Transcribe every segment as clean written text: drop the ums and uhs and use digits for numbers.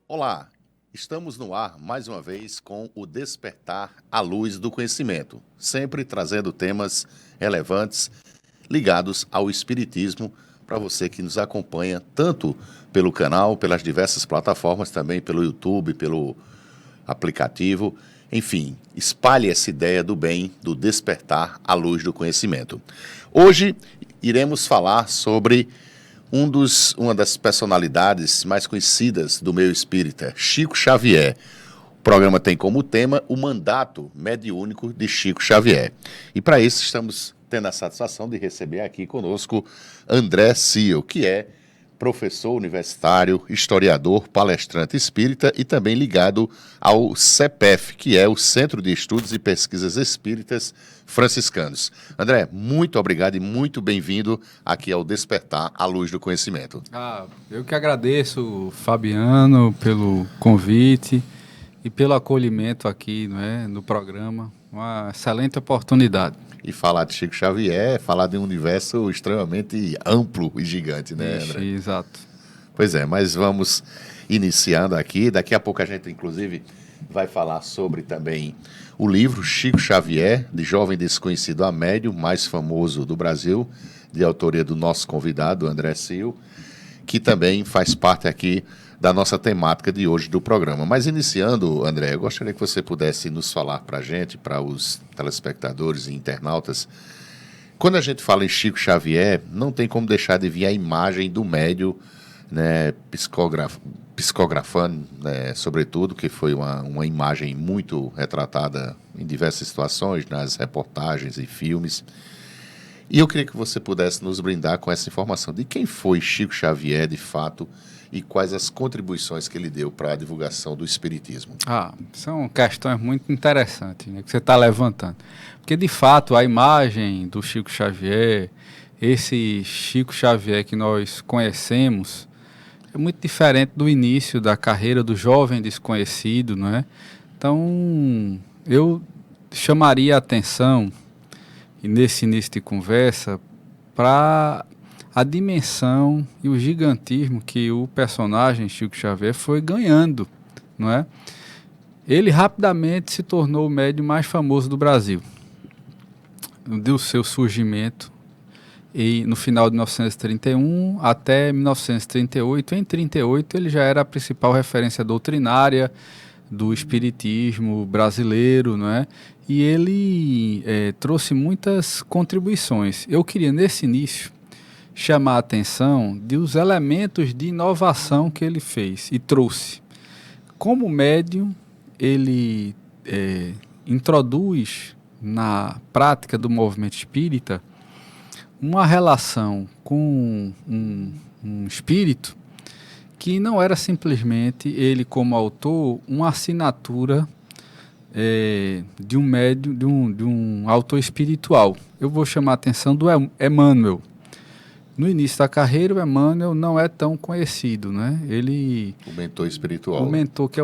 Olá, estamos no ar mais uma vez com o Despertar à Luz do Conhecimento, sempre trazendo temas relevantes ligados ao Espiritismo para você que nos acompanha tanto pelo canal, pelas diversas plataformas, também pelo YouTube, pelo aplicativo. Enfim, espalhe essa ideia do bem, do despertar à luz do conhecimento. Hoje iremos falar sobre uma das personalidades mais conhecidas do meio espírita, Chico Xavier. O programa tem como tema o mandato mediúnico de Chico Xavier. E para isso estamos tendo a satisfação de receber aqui conosco André Sil, que é professor universitário, historiador, palestrante espírita e também ligado ao CEPEF, que é o Centro de Estudos e Pesquisas Espíritas Franciscanos. André, muito obrigado e muito bem-vindo aqui ao Despertar à Luz do Conhecimento. Eu que agradeço, Fabiano, pelo convite e pelo acolhimento aqui, no programa. Uma excelente oportunidade. E falar de Chico Xavier é falar de um universo extremamente amplo e gigante, né, André? Exato. Pois é, mas vamos iniciando aqui. Daqui a pouco a gente, inclusive, vai falar sobre também o livro Chico Xavier, de Jovem Desconhecido a Médium, mais famoso do Brasil, de autoria do nosso convidado, André Sil, que também faz parte aqui da nossa temática de hoje do programa. Mas iniciando, André, eu gostaria que você pudesse nos falar para a gente, para os telespectadores e internautas, quando a gente fala em Chico Xavier, não tem como deixar de vir a imagem do médium, né, psicografando, né, sobretudo, que foi uma imagem muito retratada em diversas situações, nas reportagens e filmes. E eu queria que você pudesse nos brindar com essa informação de quem foi Chico Xavier, de fato, e quais as contribuições que ele deu para a divulgação do Espiritismo. São questões muito interessantes, né, que você está levantando. Porque, de fato, a imagem do Chico Xavier, esse Chico Xavier que nós conhecemos, é muito diferente do início da carreira do jovem desconhecido, não é? Então, eu chamaria a atenção, e nesse início de conversa, para a dimensão e o gigantismo que o personagem Chico Xavier foi ganhando, não é? Ele rapidamente se tornou o médium mais famoso do Brasil. Do seu surgimento e no final de 1931 até 1938. Em 1938 ele já era a principal referência doutrinária do espiritismo brasileiro, não é? E ele trouxe muitas contribuições. Eu queria, nesse início, chamar a atenção dos elementos de inovação que ele fez e trouxe. Como médium, ele introduz na prática do movimento espírita uma relação com um espírito que não era simplesmente ele, como autor, uma assinatura de um médium, de um autor espiritual. Eu vou chamar a atenção do Emmanuel. No início da carreira, o Emmanuel não é tão conhecido, né? Ele... O mentor espiritual. O mentor que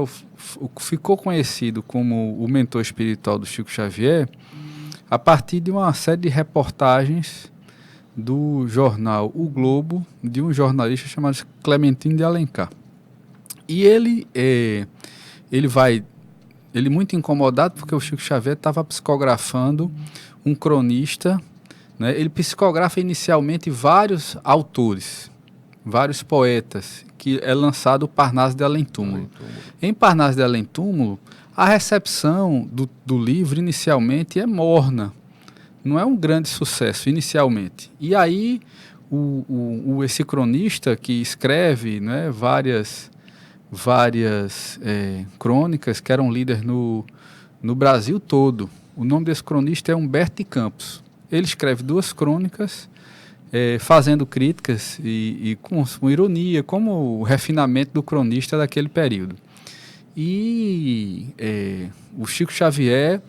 ficou conhecido como o mentor espiritual do Chico Xavier a partir de uma série de reportagens do jornal O Globo, de um jornalista chamado Clementino de Alencar. E ele muito incomodado porque o Chico Xavier estava psicografando um cronista, né? Ele psicografa inicialmente vários autores, vários poetas, que é lançado o Parnaso de Além-Túmulo. Em Parnaso de Além-Túmulo, a recepção do livro inicialmente é morna, não é um grande sucesso inicialmente. E aí esse cronista que escreve, né, várias crônicas que eram líderes no Brasil todo. O nome desse cronista é Humberto de Campos. Ele escreve 2 crônicas fazendo críticas e com ironia, como o refinamento do cronista daquele período. E o Chico Xavier,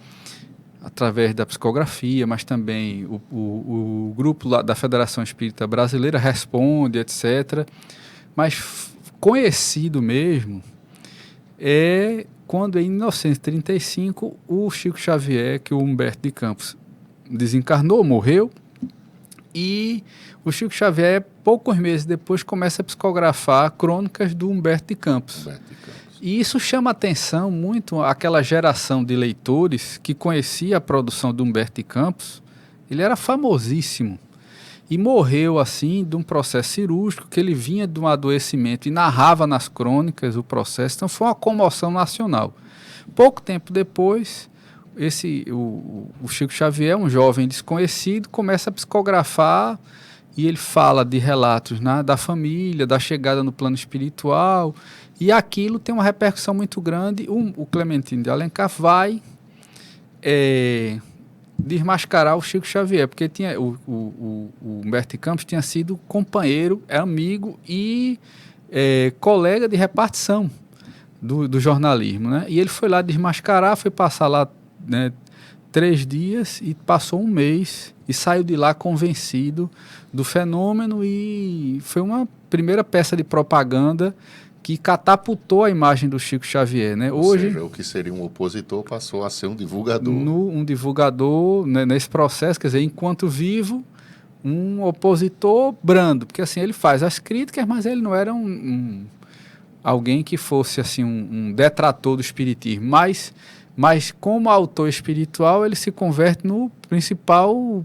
através da psicografia, mas também o grupo lá da Federação Espírita Brasileira responde, etc. Mas conhecido mesmo é quando em 1935 o Chico Xavier, que o Humberto de Campos desencarnou, morreu, e o Chico Xavier, poucos meses depois, começa a psicografar crônicas do Humberto de Campos. E isso chama atenção muito àquela geração de leitores que conhecia a produção do Humberto de Campos. Ele era famosíssimo e morreu assim de um processo cirúrgico, que ele vinha de um adoecimento e narrava nas crônicas o processo. Então foi uma comoção nacional. Pouco tempo depois, o Chico Xavier, um jovem desconhecido, começa a psicografar, e ele fala de relatos, né, da família, da chegada no plano espiritual, e aquilo tem uma repercussão muito grande. O Clementino de Alencar vai desmascarar o Chico Xavier, porque o Humberto de Campos tinha sido companheiro, amigo e colega de repartição do jornalismo, né? E ele foi lá desmascarar, foi passar lá, né, 3 dias, e passou um mês e saiu de lá convencido do fenômeno, e foi uma primeira peça de propaganda que catapultou a imagem do Chico Xavier, né? Hoje, ou seja, o que seria um opositor passou a ser um divulgador. Um divulgador, né, nesse processo, quer dizer, enquanto vivo, um opositor brando, porque assim ele faz as críticas, mas ele não era alguém que fosse assim um detrator do espiritismo, mas como autor espiritual ele se converte no principal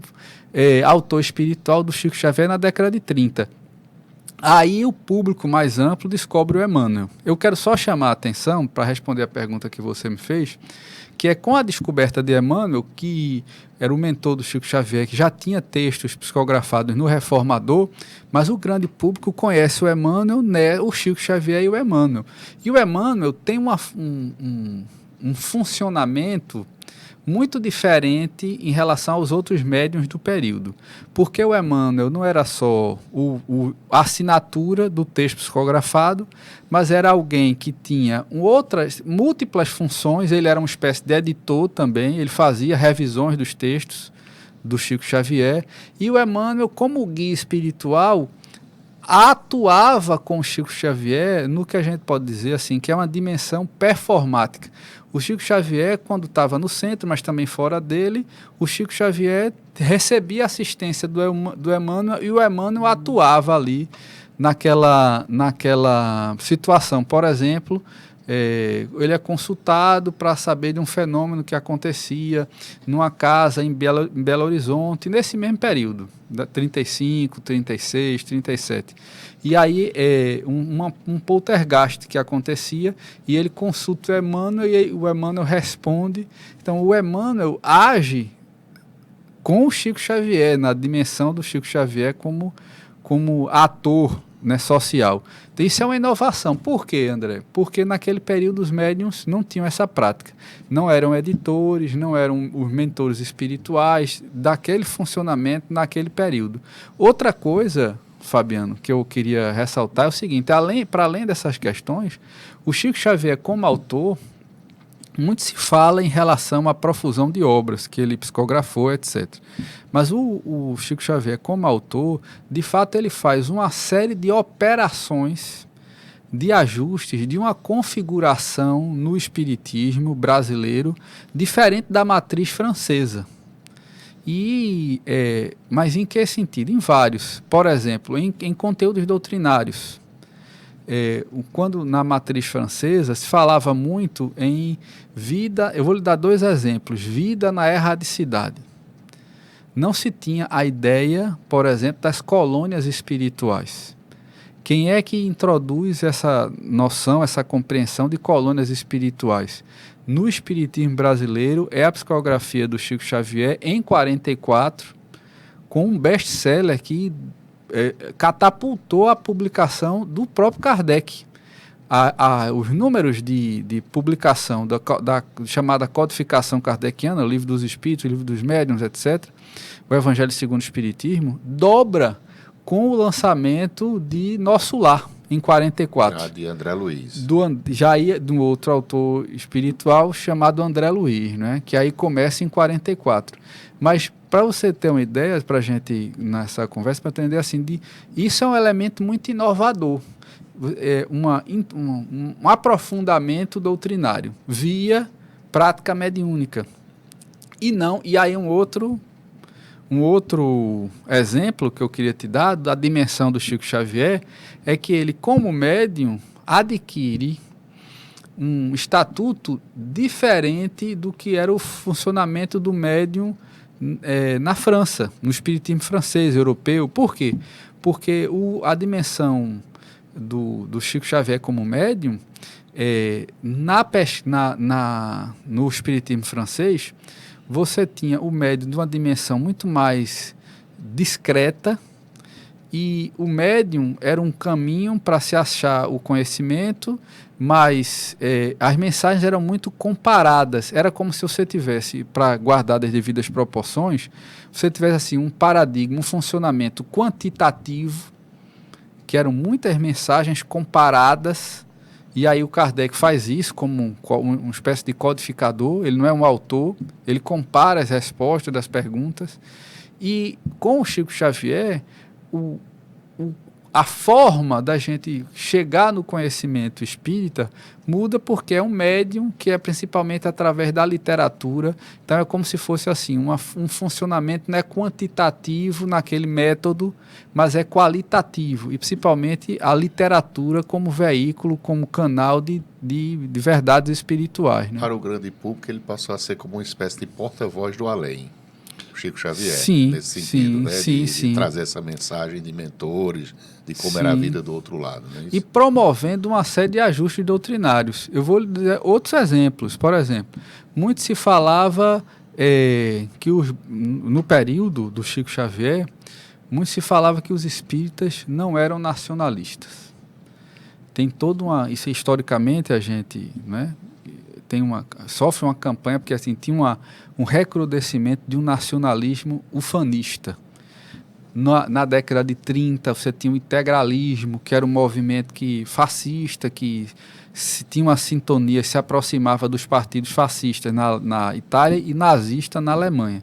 autor espiritual do Chico Xavier na década de 30. Aí o público mais amplo descobre o Emmanuel. Eu quero só chamar a atenção para responder a pergunta que você me fez, que é com a descoberta de Emmanuel, que era o mentor do Chico Xavier, que já tinha textos psicografados no Reformador, mas o grande público conhece o Emmanuel, né, o Chico Xavier e o Emmanuel. E o Emmanuel tem um funcionamento muito diferente em relação aos outros médiuns do período, porque o Emmanuel não era só a assinatura do texto psicografado, mas era alguém que tinha múltiplas funções. Ele era uma espécie de editor também, ele fazia revisões dos textos do Chico Xavier, e o Emmanuel, como guia espiritual, atuava com o Chico Xavier no que a gente pode dizer assim, que é uma dimensão performática. O Chico Xavier, quando estava no centro, mas também fora dele, o Chico Xavier recebia assistência do Emmanuel, e o Emmanuel atuava ali naquela situação. Por exemplo, ele é consultado para saber de um fenômeno que acontecia numa casa em Belo Horizonte, nesse mesmo período, 35, 36, 37. E aí um poltergeist que acontecia, e ele consulta o Emmanuel, e o Emmanuel responde. Então o Emmanuel age com o Chico Xavier, na dimensão do Chico Xavier como ator, né, social. Então, isso é uma inovação. Por quê, André? Porque naquele período os médiuns não tinham essa prática. Não eram editores, não eram os mentores espirituais daquele funcionamento naquele período. Outra coisa, Fabiano, que eu queria ressaltar é o seguinte: para além dessas questões, o Chico Xavier, como autor, muito se fala em relação à profusão de obras que ele psicografou, etc. Mas o Chico Xavier, como autor, de fato ele faz uma série de operações de ajustes, de uma configuração no espiritismo brasileiro diferente da matriz francesa. Mas em que sentido? Em vários. Por exemplo, em conteúdos doutrinários. Quando na matriz francesa se falava muito em vida, eu vou lhe dar 2 exemplos: vida na erradicidade. Não se tinha a ideia, por exemplo, das colônias espirituais. Quem é que introduz essa noção, essa compreensão de colônias espirituais? No espiritismo brasileiro é a psicografia do Chico Xavier, em 44, com um best-seller que catapultou a publicação do próprio Kardec. Os números de publicação da chamada codificação kardeciana, o Livro dos Espíritos, o Livro dos Médiuns, etc., o Evangelho segundo o Espiritismo, dobra com o lançamento de Nosso Lar, em 44. Já de André Luiz. Já ia de um outro autor espiritual chamado André Luiz, né? Que aí começa em 44. Mas, para você ter uma ideia, para a gente, nessa conversa, para entender assim, isso é um elemento muito inovador. um aprofundamento doutrinário via prática mediúnica. E aí um outro exemplo que eu queria te dar da dimensão do Chico Xavier é que ele, como médium, adquire um estatuto diferente do que era o funcionamento do médium na França, no espiritismo francês, europeu. Por quê? Porque a dimensão do Chico Xavier como médium, no espiritismo francês, você tinha o médium de uma dimensão muito mais discreta, e o médium era um caminho para se achar o conhecimento, mas as mensagens eram muito comparadas. Era como se você tivesse, para guardar as devidas proporções, você tivesse assim, um paradigma, um funcionamento quantitativo, que eram muitas mensagens comparadas, e aí o Kardec faz isso como uma espécie de codificador. Ele não é um autor, ele compara as respostas das perguntas. E com o Chico Xavier, a forma da gente chegar no conhecimento espírita muda, porque é um médium que é principalmente através da literatura. Então é como se fosse assim, um funcionamento não é quantitativo naquele método, mas é qualitativo, e principalmente a literatura como veículo, como canal de verdades espirituais, né? Para o grande público, ele passou a ser como uma espécie de porta-voz do além. Chico Xavier, sim, nesse sentido, sim, né? Sim, de trazer essa mensagem de mentores, de como sim. era a vida do outro lado. Não é isso? E promovendo uma série de ajustes doutrinários. Eu vou lhe dizer outros exemplos. Por exemplo, muito se falava que no período do Chico Xavier, muito se falava que os espíritas não eram nacionalistas. Tem toda isso historicamente a gente, né, sofre uma campanha, porque assim, tinha um recrudescimento de um nacionalismo ufanista. Na década de 30, você tinha o integralismo, que era um movimento fascista, que tinha uma sintonia, se aproximava dos partidos fascistas na Itália e nazista na Alemanha.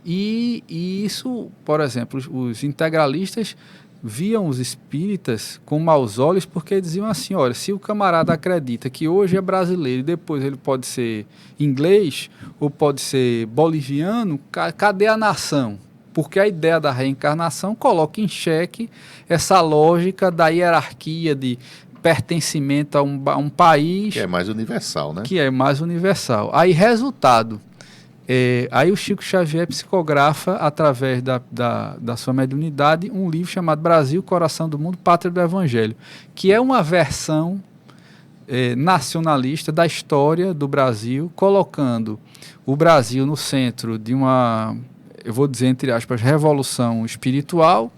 E isso, por exemplo, os integralistas viam os espíritas com maus olhos, porque diziam assim, olha, se o camarada acredita que hoje é brasileiro e depois ele pode ser inglês ou pode ser boliviano, cadê a nação? Porque a ideia da reencarnação coloca em xeque essa lógica da hierarquia de pertencimento a um país... Que é mais universal, né? Que é mais universal. Aí, resultado... aí o Chico Xavier psicografa, através da sua mediunidade, um livro chamado Brasil, Coração do Mundo, Pátria do Evangelho, que é uma versão nacionalista da história do Brasil, colocando o Brasil no centro de uma, eu vou dizer entre aspas, revolução espiritual,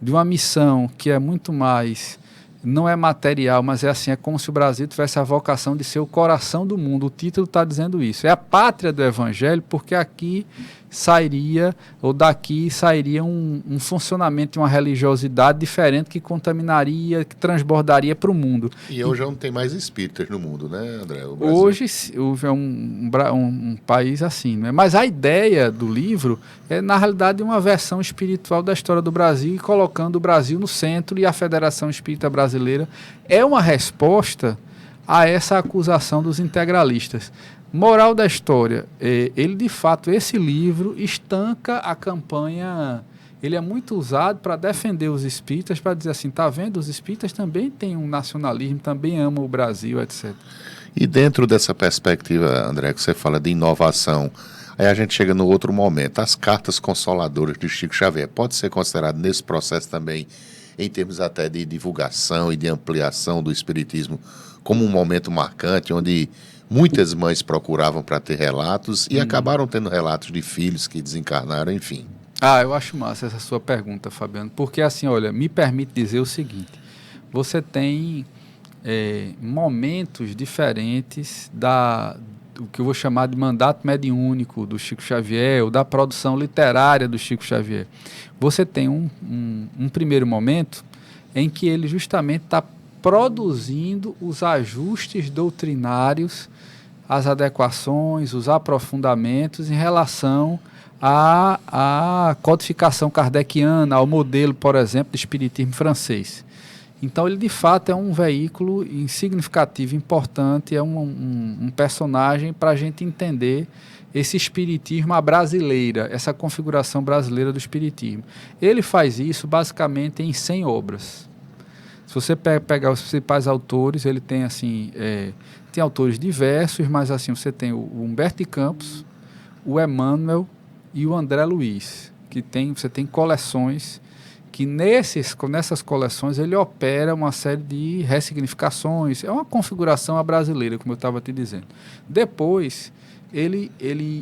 de uma missão que é muito mais... não é material, mas é como se o Brasil tivesse a vocação de ser o coração do mundo. O título está dizendo isso. É a pátria do Evangelho, porque aqui sairia, ou daqui sairia um funcionamento de uma religiosidade diferente, que contaminaria, que transbordaria para o mundo. E hoje não tem mais espíritas no mundo, né, André? Hoje é um país assim, né? Mas a ideia do livro é, na realidade, uma versão espiritual da história do Brasil, e colocando o Brasil no centro, e a Federação Espírita Brasileira é uma resposta a essa acusação dos integralistas. Moral da história, ele de fato, esse livro estanca a campanha, ele é muito usado para defender os espíritas, para dizer assim, tá vendo, os espíritas também têm um nacionalismo, também amam o Brasil, etc. E dentro dessa perspectiva, André, que você fala de inovação, aí a gente chega no outro momento, as cartas consoladoras de Chico Xavier, pode ser considerado nesse processo também, em termos até de divulgação e de ampliação do espiritismo, como um momento marcante, onde muitas mães procuravam para ter relatos e acabaram tendo relatos de filhos que desencarnaram, enfim. Eu acho massa essa sua pergunta, Fabiano, porque assim, olha, me permite dizer o seguinte, você tem momentos diferentes do que eu vou chamar de mandato mediúnico do Chico Xavier, ou da produção literária do Chico Xavier. Você tem um primeiro momento em que ele justamente está produzindo os ajustes doutrinários, as adequações, os aprofundamentos em relação à codificação kardeciana, ao modelo, por exemplo, do espiritismo francês. Então, ele de fato é um veículo significativo, importante, é um personagem para a gente entender esse espiritismo à brasileira, essa configuração brasileira do espiritismo. Ele faz isso basicamente em 100 obras. Se você pegar os principais autores, ele tem assim, tem autores diversos, mas assim, você tem o Humberto de Campos, o Emmanuel e o André Luiz, você tem coleções que nessas coleções ele opera uma série de ressignificações, é uma configuração à brasileira, como eu estava te dizendo. Depois, ele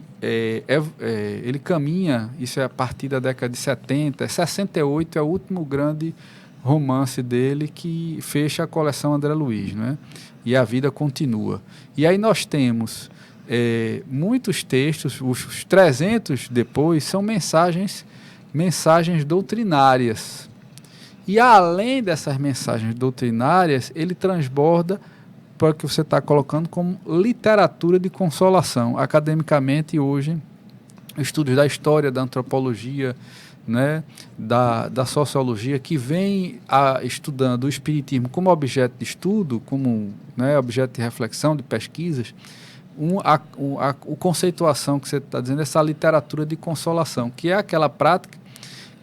caminha, isso é a partir da década de 70, 68 é o último grande romance dele que fecha a coleção André Luiz, né? E a vida continua. E aí nós temos muitos textos, os 300 depois, são mensagens doutrinárias. E além dessas mensagens doutrinárias, ele transborda para o que você está colocando como literatura de consolação. Academicamente, hoje, estudos da história, da antropologia, né, da sociologia, que vem estudando o espiritismo como objeto de estudo, como, né, objeto de reflexão, de pesquisas, a conceituação que você está dizendo, essa literatura de consolação, que é aquela prática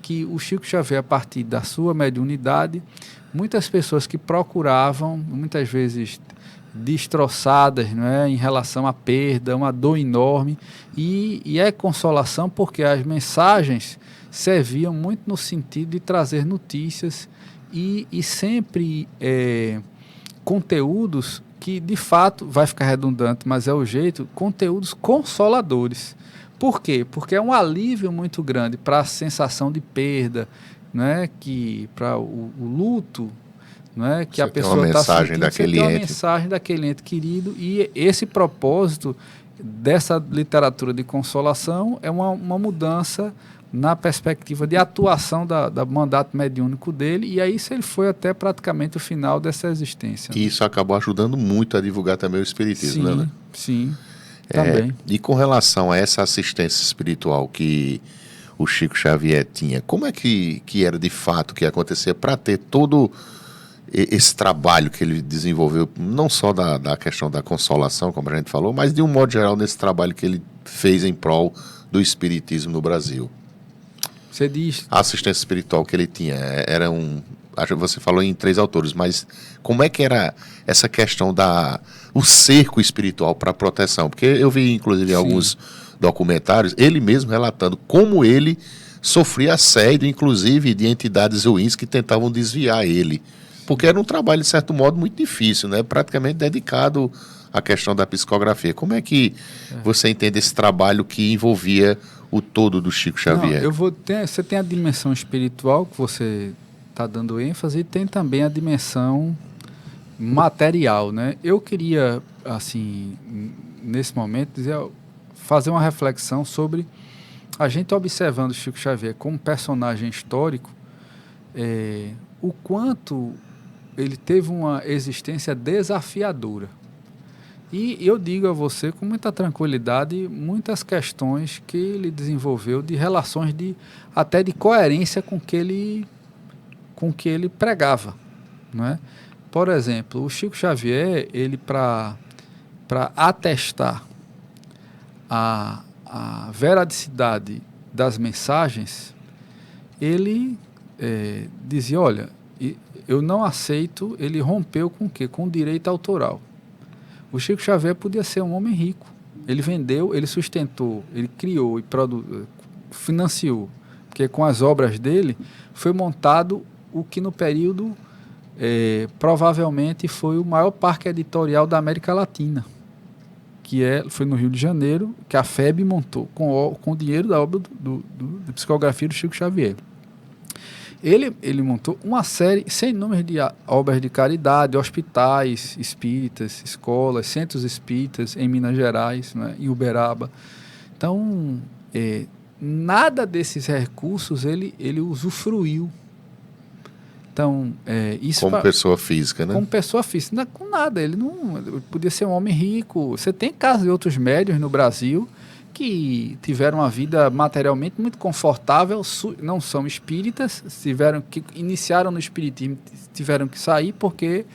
que o Chico Xavier, a partir da sua mediunidade, muitas pessoas que procuravam, muitas vezes destroçadas, né, em relação à perda, uma dor enorme, e é consolação porque as mensagens serviam muito no sentido de trazer notícias e sempre conteúdos que, de fato, vai ficar redundante, mas é o jeito, conteúdos consoladores. Por quê? Porque é um alívio muito grande para a sensação de perda, né, para o luto, né, que você a pessoa está sentindo. Você tem uma mensagem daquele ente querido, e esse propósito dessa literatura de consolação é uma mudança na perspectiva de atuação da mandato mediúnico dele, e aí ele foi até praticamente o final dessa existência. E isso acabou ajudando muito a divulgar também o espiritismo, sim, né? Sim, também. E com relação a essa assistência espiritual que o Chico Xavier tinha, como é que era de fato que acontecia para ter todo esse trabalho que ele desenvolveu, não só da questão da consolação, como a gente falou, mas de um modo geral nesse trabalho que ele fez em prol do espiritismo no Brasil? Você diz... A assistência espiritual que ele tinha, você falou em 3 autores, mas como é que era essa questão o cerco espiritual para proteção? Porque eu vi, inclusive, alguns documentários, ele mesmo relatando como ele sofria assédio, inclusive, de entidades ruins que tentavam desviar ele. Porque era um trabalho, de certo modo, muito difícil, né? Praticamente dedicado à questão da psicografia. Como é que você entende esse trabalho que envolvia o todo do Chico Xavier? Você tem a dimensão espiritual, que você está dando ênfase, e tem também a dimensão material, né? Eu queria, assim, nesse momento, fazer uma reflexão sobre a gente observando o Chico Xavier como personagem histórico, o quanto ele teve uma existência desafiadora. E eu digo a você com muita tranquilidade muitas questões que ele desenvolveu de relações até de coerência com que ele pregava, não é? Por exemplo, o Chico Xavier, ele para atestar a veradicidade das mensagens, ele dizia, olha, eu não aceito, ele rompeu com o quê? Com o direito autoral. O Chico Xavier podia ser um homem rico. Ele vendeu, ele sustentou, ele criou e financiou, porque com as obras dele foi montado o que no período provavelmente foi o maior parque editorial da América Latina, foi no Rio de Janeiro, que a FEB montou com o dinheiro da obra da psicografia do Chico Xavier. Ele montou uma série, sem número de obras de caridade, hospitais espíritas, escolas, centros espíritas em Minas Gerais, né, em Uberaba. Então, nada desses recursos ele usufruiu. Então, isso como pessoa física, né? Como pessoa física, com nada. Ele podia ser um homem rico. Você tem casos de outros médiuns no Brasil que tiveram uma vida materialmente muito confortável, não são espíritas, que iniciaram no espiritismo, tiveram que sair porque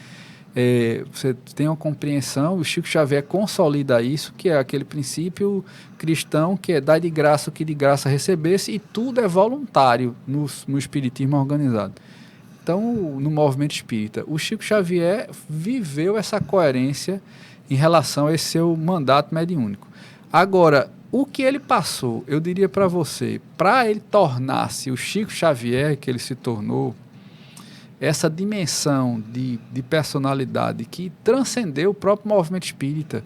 você tem uma compreensão, o Chico Xavier consolida isso, que é aquele princípio cristão que é dar de graça o que de graça recebesse, e tudo é voluntário no espiritismo organizado. Então, no movimento espírita, o Chico Xavier viveu essa coerência em relação a esse seu mandato mediúnico. Agora, o que ele passou, eu diria para você, para ele tornar-se o Chico Xavier que ele se tornou, essa dimensão de personalidade que transcendeu o próprio movimento espírita.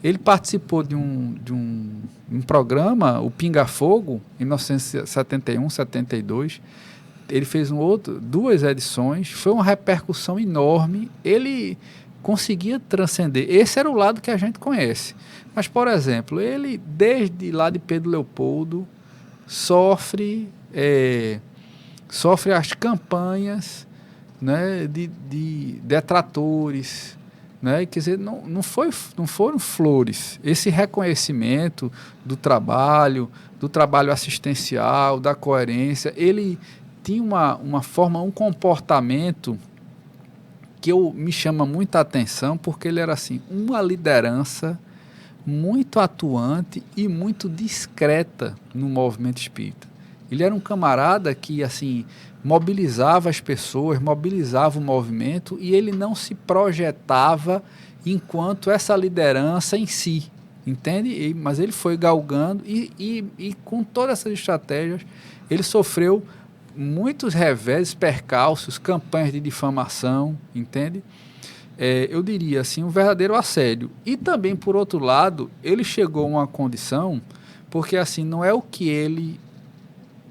Ele participou de um programa, o Pinga Fogo, em 1971, 72. Ele fez duas edições, foi uma repercussão enorme. Ele conseguia transcender. Esse era o lado que a gente conhece. Mas, por exemplo, ele, desde lá de Pedro Leopoldo, sofre as campanhas, né, de detratores, né? Quer dizer, não foram flores. Esse reconhecimento do trabalho assistencial, da coerência, ele tinha uma forma, um comportamento que me chama muita atenção, porque ele era assim, uma liderança muito atuante e muito discreta no movimento espírita. Ele era um camarada que, assim, mobilizava as pessoas, mobilizava o movimento, e ele não se projetava enquanto essa liderança em si, entende? Mas ele foi galgando e com todas essas estratégias, ele sofreu muitos reveses, percalços, campanhas de difamação, entende? Eu diria assim, um verdadeiro assédio. E também, por outro lado, ele chegou a uma condição, porque assim, não é o que ele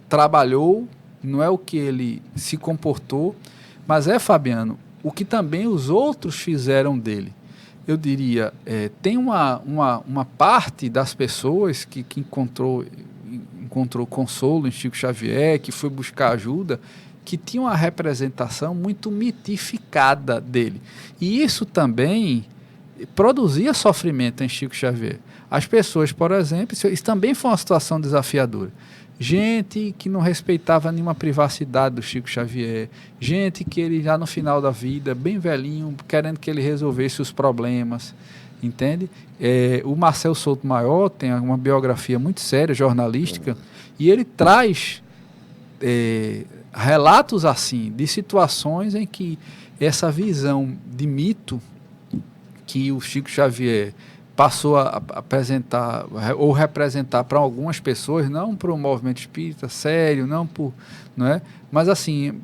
trabalhou, não é o que ele se comportou, mas Fabiano, o que também os outros fizeram dele. Eu diria, tem uma parte das pessoas que encontrou consolo em Chico Xavier, que foi buscar ajuda, que tinha uma representação muito mitificada dele. E isso também produzia sofrimento em Chico Xavier. As pessoas, por exemplo, isso também foi uma situação desafiadora. Gente que não respeitava nenhuma privacidade do Chico Xavier, gente que ele já no final da vida, bem velhinho, querendo que ele resolvesse os problemas, entende? O Marcel Souto Maior tem uma biografia muito séria, jornalística, e ele traz relatos assim, de situações em que essa visão de mito que o Chico Xavier passou a apresentar ou representar para algumas pessoas, não para o movimento espírita sério, não é? Mas assim,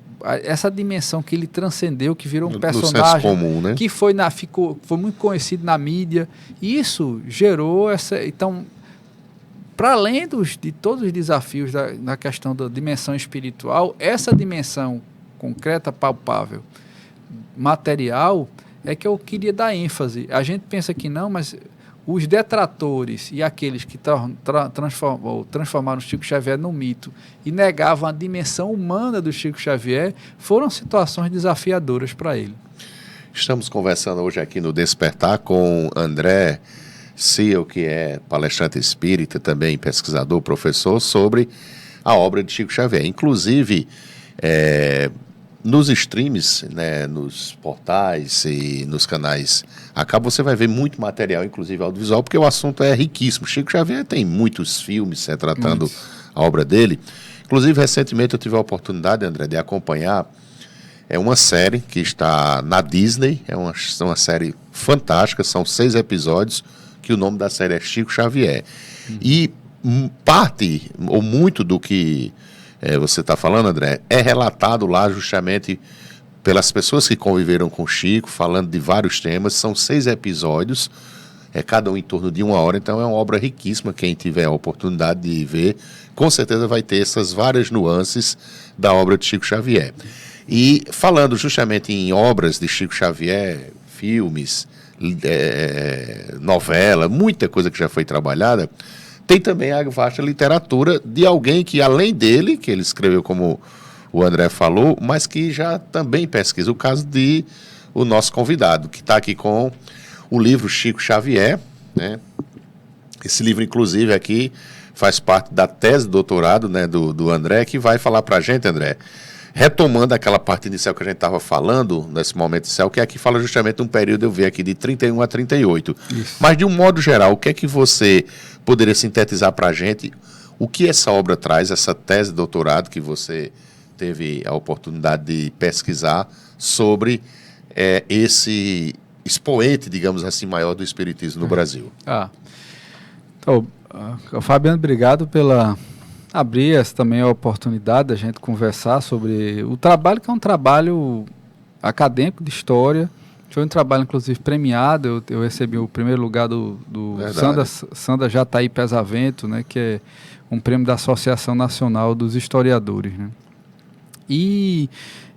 essa dimensão que ele transcendeu, que virou um personagem comum, né? Que foi muito conhecido na mídia, e isso gerou então, para além de todos os desafios da questão da dimensão espiritual, essa dimensão concreta, palpável, material, é que eu queria dar ênfase. A gente pensa que não, mas os detratores e aqueles que transformaram o Chico Xavier no mito e negavam a dimensão humana do Chico Xavier, foram situações desafiadoras para ele. Estamos conversando hoje aqui no Despertar com André Ciel, que é palestrante espírita, também pesquisador, professor, sobre a obra de Chico Xavier. Inclusive, nos streams, né, nos portais e nos canais você vai ver muito material, inclusive audiovisual, porque o assunto é riquíssimo. Chico Xavier tem muitos filmes retratando a obra dele. Inclusive, recentemente eu tive a oportunidade, André, de acompanhar uma série que está na Disney, é uma série fantástica, são 6 episódios, que o nome da série é Chico Xavier. E parte, ou muito do que você está falando, André, é relatado lá justamente pelas pessoas que conviveram com Chico, falando de vários temas. São 6 episódios, cada um em torno de 1 hora, então é uma obra riquíssima. Quem tiver a oportunidade de ver, com certeza vai ter essas várias nuances da obra de Chico Xavier. E falando justamente em obras de Chico Xavier, filmes, novela, muita coisa que já foi trabalhada, tem também a vasta literatura de alguém que, além dele, que ele escreveu, como o André falou, mas que já também pesquisa. O caso de o nosso convidado, que está aqui com o livro Chico Xavier, né? Esse livro, inclusive, aqui faz parte da tese de doutorado, né, do André, que vai falar para a gente, André, retomando aquela parte inicial que a gente estava falando, nesse momento inicial, que aqui fala justamente de um período, eu vi aqui, de 31 a 38. Isso. Mas, de um modo geral, o que é que você poderia sintetizar para a gente? O que essa obra traz, essa tese de doutorado que você teve a oportunidade de pesquisar sobre esse expoente, digamos assim, maior do espiritismo no Brasil? Então, Fabiano, obrigado pela abrir também a oportunidade da gente conversar sobre o trabalho, que é um trabalho acadêmico de história. Foi um trabalho, inclusive, premiado. Eu recebi o primeiro lugar do Sandra Jataí Pesavento, né, que é um prêmio da Associação Nacional dos Historiadores, né? E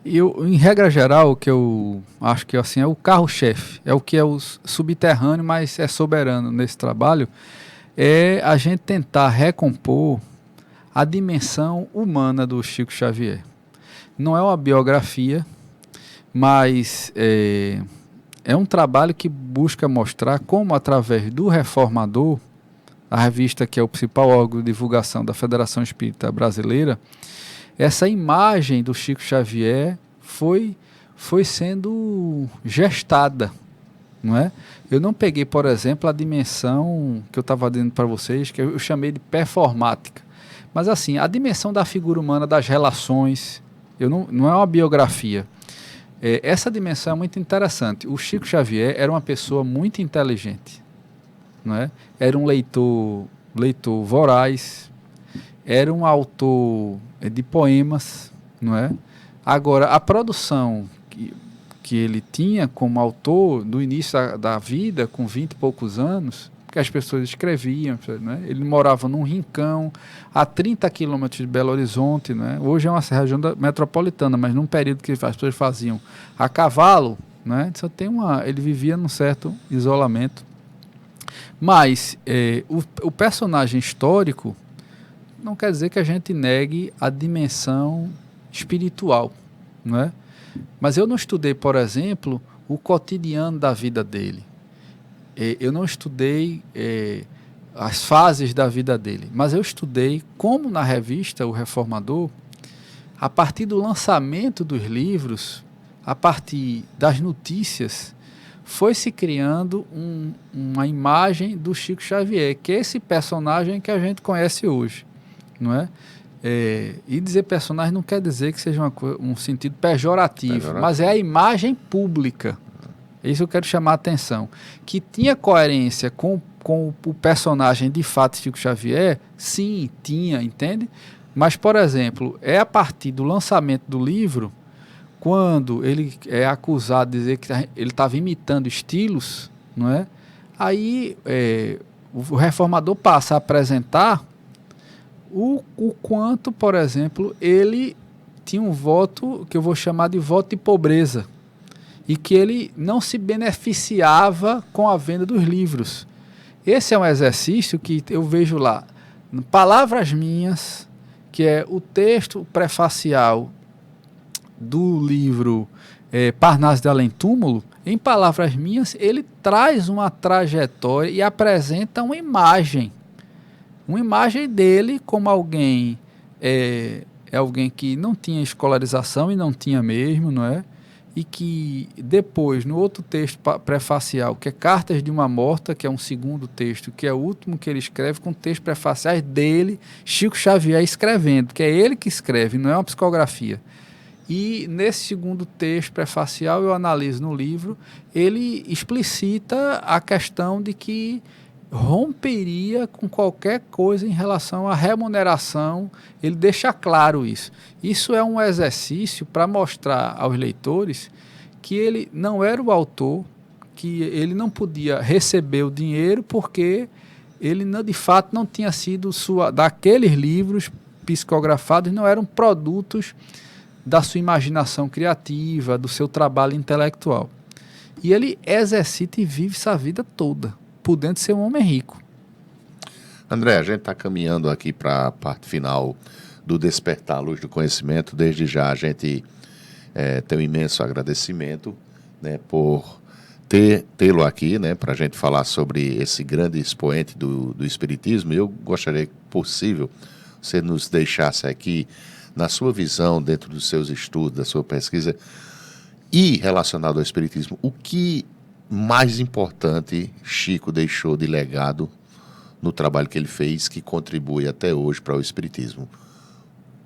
eu, em regra geral, o que eu acho que assim, é o carro-chefe, é o que é o subterrâneo, mas é soberano nesse trabalho, é a gente tentar recompor a dimensão humana do Chico Xavier. Não é uma biografia, mas é um trabalho que busca mostrar como, através do Reformador, a revista que é o principal órgão de divulgação da Federação Espírita Brasileira, essa imagem do Chico Xavier foi sendo gestada, não é? Eu não peguei, por exemplo, a dimensão que eu estava dizendo para vocês, que eu chamei de performática. Mas assim, a dimensão da figura humana, das relações, não é uma biografia. Essa dimensão é muito interessante. O Chico Xavier era uma pessoa muito inteligente, não é? Era um leitor voraz, era um autor de poemas, não é? Agora, a produção que ele tinha como autor no início da vida, com 20 e poucos anos, que as pessoas escreviam, né? Ele morava num rincão a 30 quilômetros de Belo Horizonte, né? Hoje é uma região metropolitana, mas num período que as pessoas faziam a cavalo, né? Ele vivia num certo isolamento. Mas o personagem histórico não quer dizer que a gente negue a dimensão espiritual, não é? Mas eu não estudei, por exemplo, o cotidiano da vida dele. Eu não estudei as fases da vida dele, mas eu estudei como na revista O Reformador, a partir do lançamento dos livros, a partir das notícias, foi se criando uma imagem do Chico Xavier, que é esse personagem que a gente conhece hoje, não é? E dizer personagem não quer dizer que seja um sentido pejorativo, mas é a imagem pública. Isso eu quero chamar a atenção. Que tinha coerência com o personagem de fato Chico Xavier, sim, tinha, entende? Mas, por exemplo, é a partir do lançamento do livro, quando ele é acusado de dizer que ele estava imitando estilos, não é? Aí o Reformador passa a apresentar o quanto, por exemplo, ele tinha um voto que eu vou chamar de voto de pobreza, e que ele não se beneficiava com a venda dos livros. Esse é um exercício que eu vejo lá, Palavras Minhas, que é o texto prefacial do livro Parnaso de Além Túmulo. Em Palavras Minhas, ele traz uma trajetória e apresenta uma imagem dele como alguém, alguém que não tinha escolarização, e não tinha mesmo, não é? E que depois, no outro texto prefacial, que é Cartas de uma Morta, que é um segundo texto, que é o último que ele escreve, com textos prefaciais dele, Chico Xavier escrevendo, que é ele que escreve, não é uma psicografia. E nesse segundo texto prefacial, eu analiso no livro, ele explicita a questão de que romperia com qualquer coisa em relação à remuneração. Ele deixa claro isso. Isso é um exercício para mostrar aos leitores que ele não era o autor, que ele não podia receber o dinheiro porque ele de fato não tinha sido daqueles livros psicografados, não eram produtos da sua imaginação criativa, do seu trabalho intelectual. E ele exercita e vive essa vida toda, podendo ser um homem rico. André, a gente está caminhando aqui para a parte final do Despertar a Luz do Conhecimento. Desde já a gente tem um imenso agradecimento, né, por tê-lo aqui, né, para a gente falar sobre esse grande expoente do Espiritismo. Eu gostaria que, possível, você nos deixasse aqui, na sua visão, dentro dos seus estudos, da sua pesquisa, e relacionado ao Espiritismo, o que mais importante Chico deixou de legado no trabalho que ele fez, que contribui até hoje para o Espiritismo?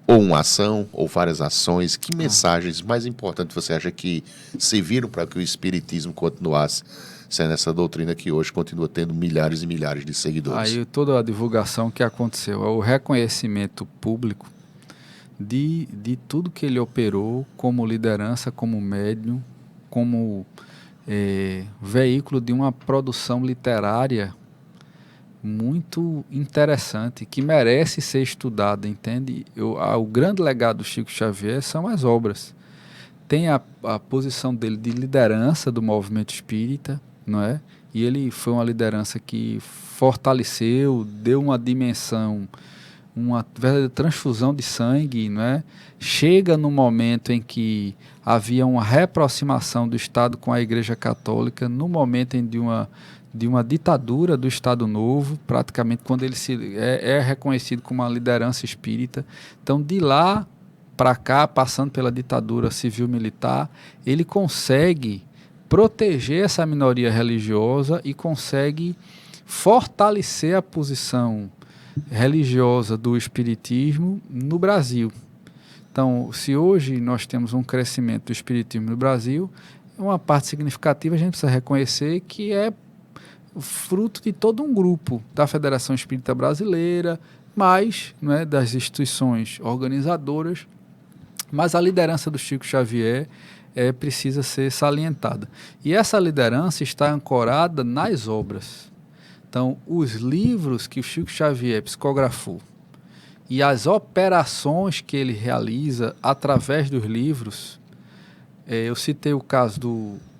Ou uma ação, ou várias ações, que mensagens mais importantes você acha que serviram para que o Espiritismo continuasse sendo essa doutrina que hoje continua tendo milhares e milhares de seguidores? Aí toda a divulgação que aconteceu, é o reconhecimento público de tudo que ele operou como liderança, como médium, como veículo de uma produção literária muito interessante, que merece ser estudada, entende? O grande legado do Chico Xavier são as obras. Tem a posição dele de liderança do movimento espírita, não é? E ele foi uma liderança que fortaleceu, deu uma dimensão, uma verdadeira transfusão de sangue, não é? Chega no momento em que havia uma reaproximação do Estado com a Igreja Católica, no momento de uma ditadura do Estado Novo, praticamente quando ele é reconhecido como uma liderança espírita. Então, de lá para cá, passando pela ditadura civil-militar, ele consegue proteger essa minoria religiosa e consegue fortalecer a posição religiosa do espiritismo no Brasil. Então, se hoje nós temos um crescimento do espiritismo no Brasil, uma parte significativa a gente precisa reconhecer que é fruto de todo um grupo da Federação Espírita Brasileira, mais, né, das instituições organizadoras, mas a liderança do Chico Xavier precisa ser salientada. E essa liderança está ancorada nas obras. Então, os livros que o Chico Xavier psicografou e as operações que ele realiza através dos livros, eu citei o caso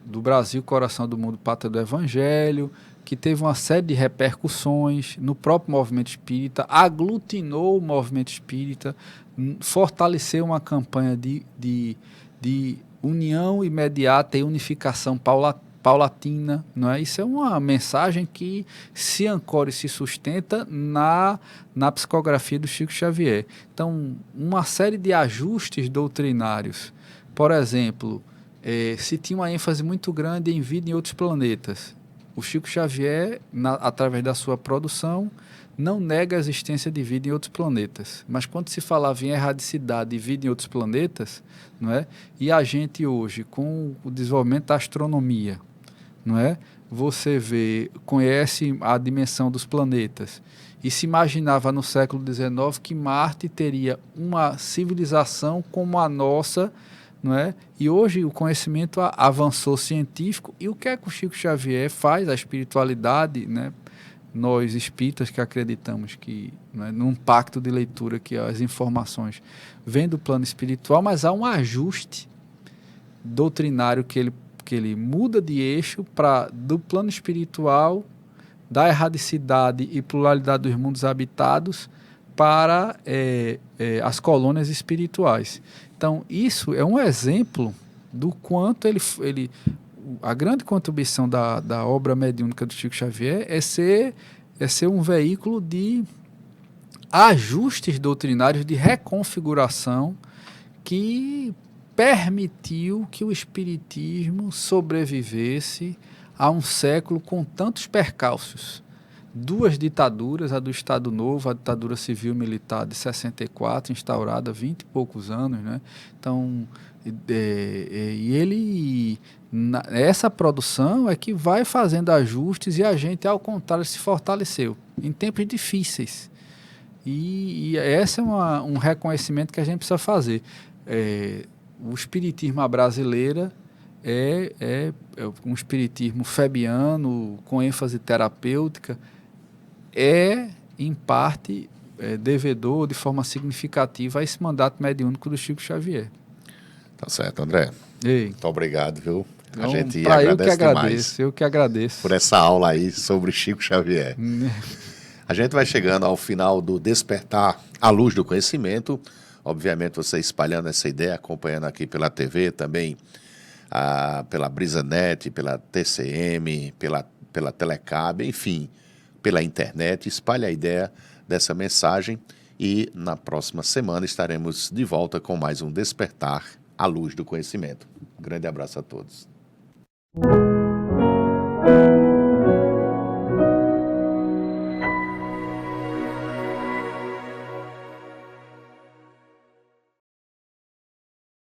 do Brasil, Coração do Mundo, Pátria do Evangelho, que teve uma série de repercussões no próprio movimento espírita, aglutinou o movimento espírita, fortaleceu uma campanha de união imediata e unificação paulatina, não é? Isso é uma mensagem que se ancora e se sustenta na psicografia do Chico Xavier. Então, uma série de ajustes doutrinários, por exemplo, se tinha uma ênfase muito grande em vida em outros planetas, o Chico Xavier, através da sua produção, não nega a existência de vida em outros planetas. Mas quando se falava em erradicidade e vida em outros planetas, não é? E a gente hoje, com o desenvolvimento da astronomia, não é? Você conhece a dimensão dos planetas e se imaginava no século XIX que Marte teria uma civilização como a nossa, não é? E hoje o conhecimento avançou científico, e o que é que o Chico Xavier faz? A espiritualidade, né? Nós espíritas que acreditamos que, né, num pacto de leitura, que as informações vêm do plano espiritual, mas há um ajuste doutrinário que ele muda de eixo do plano espiritual, da erradicidade e pluralidade dos mundos habitados, para as colônias espirituais. Então, isso é um exemplo do quanto a grande contribuição da obra mediúnica do Chico Xavier é ser um veículo de ajustes doutrinários, de reconfiguração, que permitiu que o espiritismo sobrevivesse a um século com tantos percalços. Duas ditaduras, a do Estado Novo, a ditadura civil-militar de 64, instaurada há 20 e poucos anos, né? Então, essa produção é que vai fazendo ajustes, e a gente, ao contrário, se fortaleceu em tempos difíceis. E esse é um reconhecimento que a gente precisa fazer. O espiritismo brasileiro é um espiritismo febiano, com ênfase terapêutica, em parte, devedor de forma significativa a esse mandato mediúnico do Chico Xavier. Tá certo, André. Ei. Muito obrigado, viu? Então, a gente agradece demais. Eu que agradeço. Por essa aula aí sobre Chico Xavier. A gente vai chegando ao final do Despertar à Luz do Conhecimento. Obviamente, você espalhando essa ideia, acompanhando aqui pela TV, também pela BrisaNet, pela TCM, pela Telecab, enfim, pela internet. Espalhe a ideia dessa mensagem e na próxima semana estaremos de volta com mais um Despertar à Luz do Conhecimento. Um grande abraço a todos.